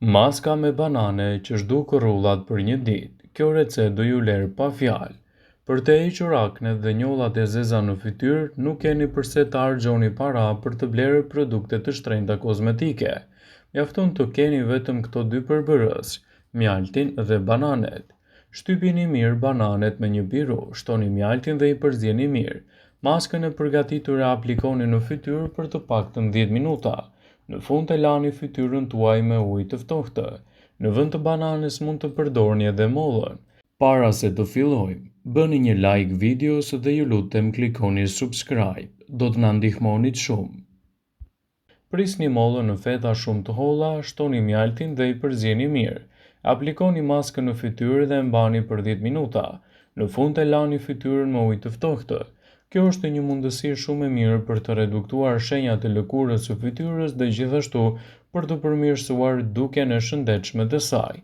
Maska me banane që zhduk rrullat për një ditë. Kjo recetë do ju lerë pa fjalë. Për të hequr aknet dhe njollat e zeza në fytyrë, nuk keni përse të harxhoni para për të blerë produkte të shtrenjta kozmetike. Mjafton të keni vetëm këto dy përbërës, mjaltin dhe bananet. Shtypini mirë bananet me një biru, shtoni mjaltin dhe i përzieni mirë. Maskën e përgatitur e aplikoni në fytyrë për të paktën 10 minuta. Në fund e lani fytyrën tuaj me ujë të ftohtë. Në vend të bananës mund të përdorni edhe mollën. Para se të fillojmë, bëni një like videos dhe ju lutem klikoni subscribe. Do të na ndihmonit shumë. Prisni mollën në feta shumë të holla, shtoni mjaltin dhe i përzieni mirë. Aplikoni maskën në fytyrë dhe mbani për 10 minuta. Në fund e lani fytyrën me ujë të ftohtë. Kjo është një mundësi shumë e mirë për të reduktuar shenjat e lëkurës së fytyrës dhe gjithashtu për të përmirësuar dukjen e shëndetshme të saj.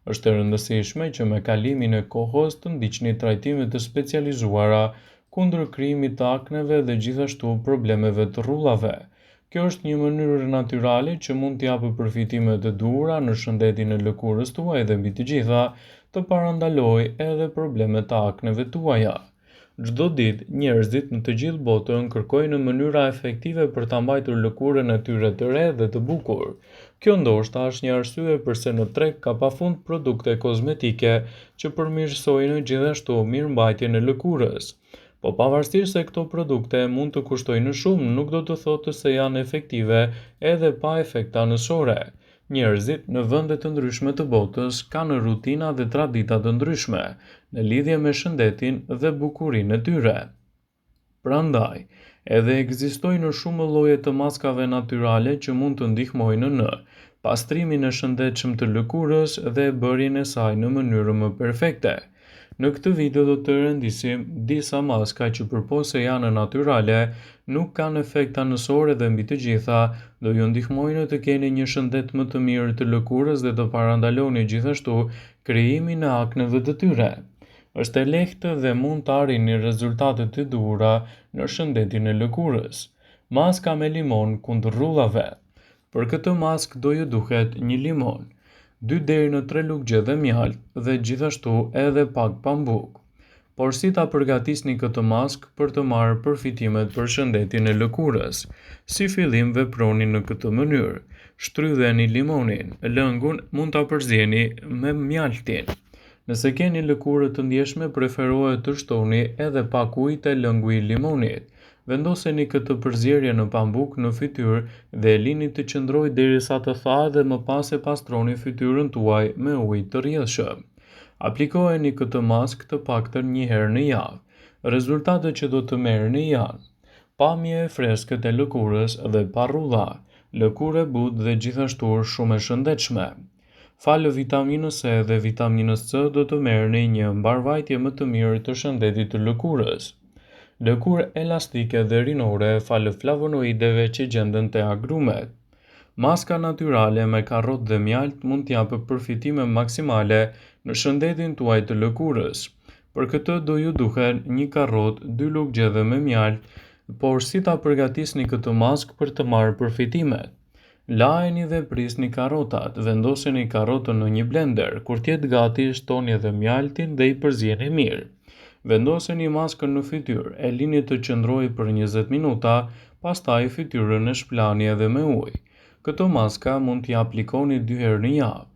Është e rëndësishme që me kalimin e kohës të ndiqni trajtime të specializuara kundër krijimit të akneve dhe gjithashtu problemeve të rrullave. Kjo është një mënyrë natyrale që mund t'i japë përfitime të duhura në shëndetin e lëkurës tuaj dhe mbi të gjitha të parandalojë edhe problemet të akneve tuaja. Çdo ditë, njerëzit në të gjithë botën kërkojnë mënyra efektive për ta mbajtur lëkurën e tyre të re dhe të bukur. Kjo ndoshta është një arsye pse në treg ka pafund produkte kozmetike që përmirësojnë gjithashtu mirëmbajtjen e lëkurës. Po pavarësisht se këto produkte mund të kushtojnë shumë, nuk do të thotë se janë efektive edhe pa efekte anësore. Njerëzit në vende të ndryshme të botës kanë rutina dhe tradita të ndryshme në lidhje me shëndetin dhe bukurinë e tyre. Prandaj, edhe ekzistojnë shumë lloje të maskave natyrale që mund të ndihmojnë në pastrimin e shëndetshëm të lëkurës dhe bërjen e saj në mënyrë më perfekte. Në këtë video do të rëndisim disa maska që përpose janë natyrale, nuk kanë efekt anësore dhe mbi të gjitha do ju ndihmojnë të keni një shëndet më të mirë të lëkurës dhe të parandaloni gjithashtu krijimin e akneve të tyre. Është e lehtë dhe mund të arrini rezultate të duhura në shëndetin e lëkurës. Maska me limon kundër rrullave. Për këtë mask do ju duhet një limon, 2 deri në 3 lugë gjedhe mjalt dhe gjithashtu edhe pak pambuk. Por si ta përgatisni këtë mask për të marrë përfitimet për shëndetin e lëkurës? Si fillim veproni në këtë mënyrë. Shtrydheni limonin, lëngun mund ta përzieni me mjaltin. Nëse keni lëkurë të ndjeshme, preferohet të shtoni edhe pak ujë te lëngu i limonit. Vendoseni këtë përzierje në pambuk në fytyrë dhe e lini të qëndrojë derisa të thahet dhe më pas e pastroni fytyrën tuaj me ujë të rrjedhshëm. Aplikojeni këtë mask të paktën një herë në javë. Rezultatet që do të merrni janë pamje e freskët e lëkurës dhe pa rrulla, lëkurë e butë dhe gjithashtu shumë e shëndetshme. Falë vitaminës C dhe vitaminës C do të merrni një mbarvajtje më të mirë të shëndetit të lëkurës. Lëkurë elastike dhe rinore falë flavonoideve që gjenden te agrumet. Maska natyrale me karrotë dhe mjalt mund t'japë përfitime maksimale në shëndetin tuaj të lëkurës. Për këtë do ju duhen një karrotë, 2 lugë gjedhe me mjalt, por si ta përgatisni këtë mask për të marrë përfitimet? Lajeni dhe prisni karrotat, vendoseni karrotën në një blender, kur t'jetë gati shtoni edhe mjaltin dhe i përzieni mirë. Vendoseni maskën në fytyrë, e lini të qëndrojë për 20 minuta, pastaj fytyrën e shplani edhe me ujë. Këto maska mund t'i aplikoni 2 herë në javë.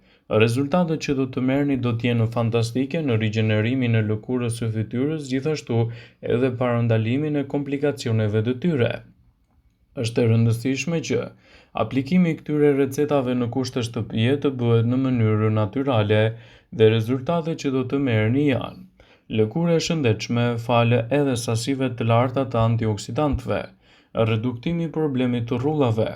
Rezultatet që do të merrni do t'jenë fantastike në rigjenerimin e lëkurës së fytyrës, gjithashtu edhe parandalimin e komplikacioneve të tyre. Është e rëndësishme që aplikimi i këtyre recetave në kushte shtëpie të bëhet në mënyrë natyrale dhe rezultatet që do të merrni janë lëkurë e shëndetshme falë edhe sasive të larta të antioksidantëve, reduktimi i problemit të rrullave.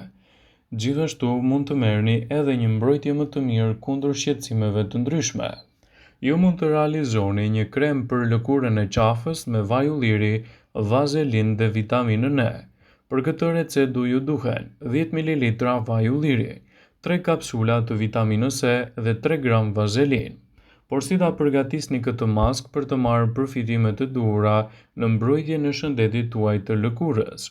Gjithashtu mund të merrni edhe një mbrojtje më të mirë kundër shqetësimeve të ndryshme. Ju mund të realizoni një krem për lëkurën e qafës me vaj ulliri, vazelinë dhe vitaminën E. Për këtë recetë do ju duhen 10 ml vaj ulliri, 3 kapsula të vitaminës C dhe 3 gram vazelinë. Por si ta përgatisni këtë mask për të marrë përfitime të duhura në mbrojtjen e shëndetit tuaj të lëkurës?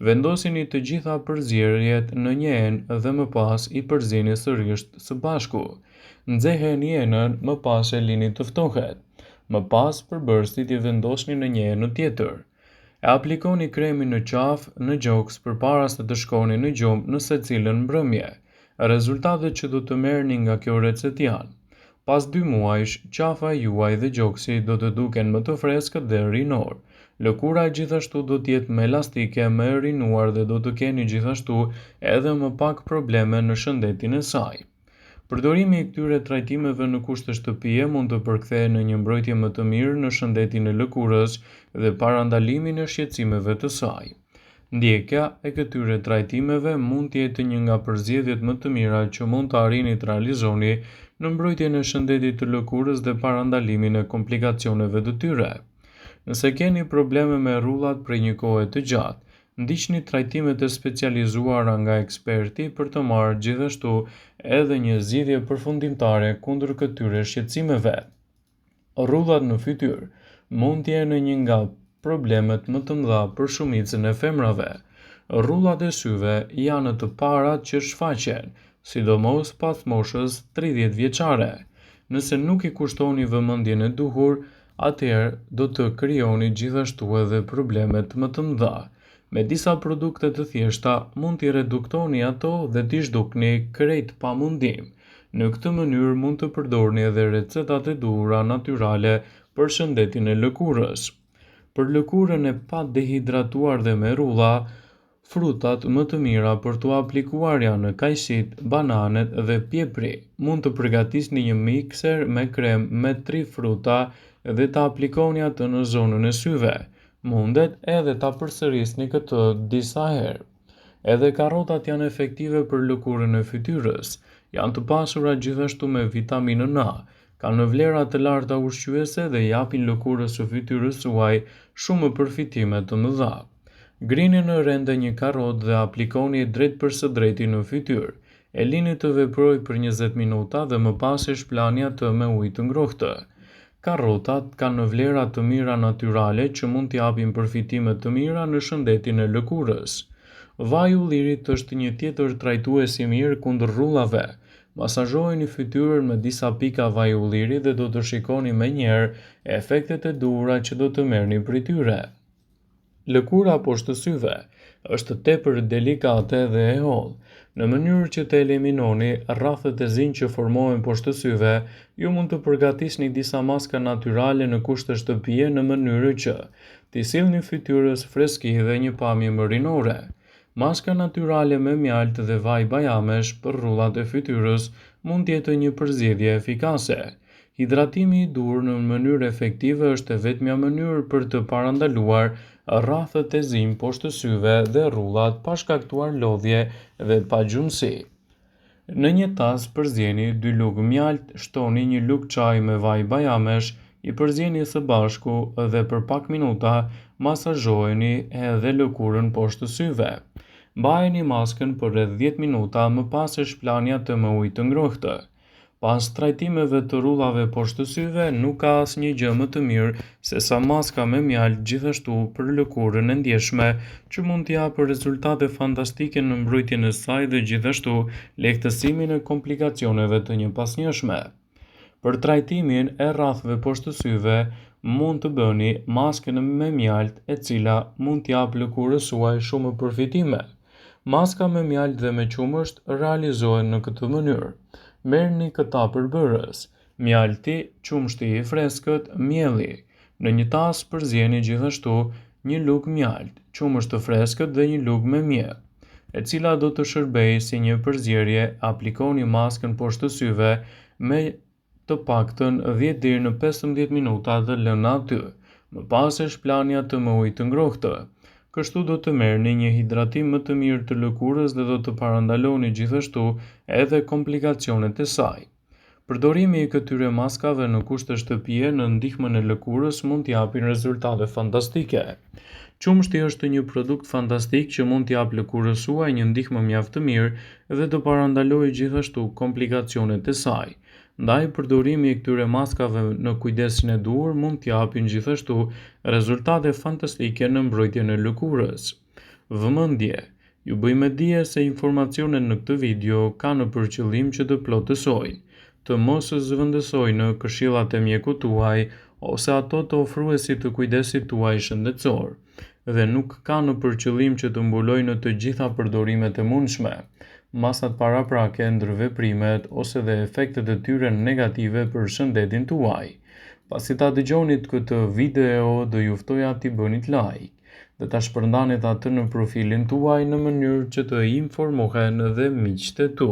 Vendosini të gjitha përzierjet në një enë dhe më pas i përzini sërish së bashku. Nxeheni enën, më pas e lini të ftohet. Më pas përbërësit i vendosni në një enë tjetër. E aplikoni kremin në qafë në gjoks përpara se të shkoni në gjumë në secilën mbrëmje. Rezultatet që do të merrni nga kjo recetë janë: pas 2 muajsh, qafa juaj dhe gjoksi do të duken më të freskët dhe rinor. Lëkura gjithashtu do të jetë më elastike, më e rinuar dhe do të keni gjithashtu edhe më pak probleme në shëndetin e saj. Përdorimi i këtyre trajtimeve në kushte shtëpie mund të përkthejë në një mbrojtje më të mirë në shëndetin e lëkurës dhe parandalimin e shqetësimeve të saj. Ndjekja e këtyre trajtimeve mund të jetë një nga përzgjedhjet më të mira që mund të arrini të realizoni në mbrojtjen e shëndetit të lëkurës dhe parandalimin e komplikacioneve të tyre. Nëse keni probleme me rrullat prej një kohe të gjatë, ndiqni trajtimet e specializuara nga eksperti për të marrë gjithashtu edhe një zgjidhje përfundimtare kundër këtyre shqetësimeve. Rrullat në fytyrë mund të jenë një nga problemet më të mëdha për shumicën e femrave. Rrullat e syve janë të parat që shfaqen, sidomos pas moshës 30 vjeçare. Nëse nuk i kushtoni vëmendjen e duhur, atëherë do të krijoni gjithashtu edhe problemet më të mëdha. Me disa produkte të thjeshta mund t'i reduktoni ato dhe t'i zhdukni krejt pa mundim. Në këtë mënyrë mund të përdorni edhe recetat e duhura natyrale për shëndetin e lëkurës. Për lëkurën e pa dehidratuar dhe me rrulla, frutat më të mira për t'u aplikuar janë kajsit, bananet dhe piepri. Mund të përgatisni një mikser me krem me 3 fruta dhe ta aplikoni atë në zonën e syve. Mundet edhe ta përsërisni këtë disa herë. Edhe karrotat janë efektive për lëkurën e fytyrës. Janë të pasura gjithashtu me vitaminën A, kanë vlera të larta ushqyese dhe japin lëkurës së fytyrës suaj shumë përfitime të mëdha. Grini në rende një karrot dhe aplikoni drejt për së drejti në fytyrë. E lini të veprojë për 20 minuta dhe më pas e shplani atë me ujë të ngrohtë. Karrotat kanë vlera të mira natyrale që mund t'i japin përfitime të mira në shëndetin e lëkurës. Vaji i ullirit është një tjetër trajtues i mirë kundër rrullave. Masazhojeni fytyrën me disa pika vaji i ullirit dhe do të shikoni menjëherë efektet e duhura që do të merrni prej tyre. Lëkura poshtë syve është tepër delikate dhe e hollë. Në mënyrë që të eliminoni rrafët e zinj që formohen poshtë syve, ju mund të përgatisni disa maska natyrale në kushte shtëpie në mënyrë që t'i sillni fytyrës freski dhe një pamje më rinore. Maska natyrale me mjalт dhe vaj bajamesh për rrullat e fytyrës mund të jetë një përzgjedhje efikase. Hidratimi i dur në mënyrë efektive është e vetmja mënyrë për të parandaluar rrafët e zinj poshtë syve dhe rrullat pa shkaktuar lodhje dhe pagjumësi. Në një tas përzjeni 2 lugë mjalt, shtoni një lugë çaj me vaj bajamesh, i përzjeni së bashku dhe për pak minuta masazhojeni edhe lëkurën poshtë syve. Mbajeni maskën për rreth 10 minuta, më pas e shplani atë me ujë të ngrohtë. Pas trajtimeve të rrullave poshtë syve, nuk ka asnjë gjë më të mirë se sa maska me mjalт gjithashtu për lëkurën e ndjeshme, që mund t'i japë rezultate fantastike në mbrojtjen e saj dhe gjithashtu lehtësimin e komplikacioneve të njëpasnjëshme. Për trajtimin e rrafëve poshtë syve, mund të bëni maskën me mjalт, e cila mund t'i japë lëkurës suaj shumë përfitime. Maska me mjalт dhe me qumësht realizohen në këtë mënyrë. Merrni këta përbërës: mjalti, qumshti i freskët, mielli. Në një tas përzjeni gjithashtu një lugë mjalt, qumësht të freskët dhe një lugë me miell, e cila do të shërbejë si një përzierje. Aplikoni maskën poshtë syve me të paktën 10 deri në 15 minuta dhe lëna aty. Më pas e shplani atë me ujë të ngrohtë. Kështu do të merrni një hidratim më të mirë të lëkurës dhe do të parandaloni gjithashtu edhe komplikacionet e saj. Përdorimi i këtyre maskave në kushte shtëpie në ndihmën e lëkurës mund t'i japin rezultate fantastike. Qumshti është një produkt fantastik që mund t'i japë lëkurës suaj një ndihmë mjaft të mirë dhe të parandalojë gjithashtu komplikacionet e saj. Ndaj përdorimi i këtyre maskave në kujdesin e duhur mund t'i japin gjithashtu rezultate fantastike në mbrojtjen e lëkurës. Vëmendje: ju bëjmë dije se informacionet në këtë video kanë për qëllim që të plotësojnë, të mos zëvendësojnë këshillat e mjekut tuaj ose ato të ofruesit të kujdesit tuaj shëndetësor, dhe nuk kanë për qëllim që të mbulojnë të gjitha përdorimet e mundshme, masat paraprake ndër veprimet ose dhe efektet e tyre negative për shëndetin tuaj. Pasi ta dëgjonit këtë video, do ju ftoja t'i bënit like dhe ta shpërndanit atë në profilin tuaj në mënyrë që të informohen dhe miqtë e tu.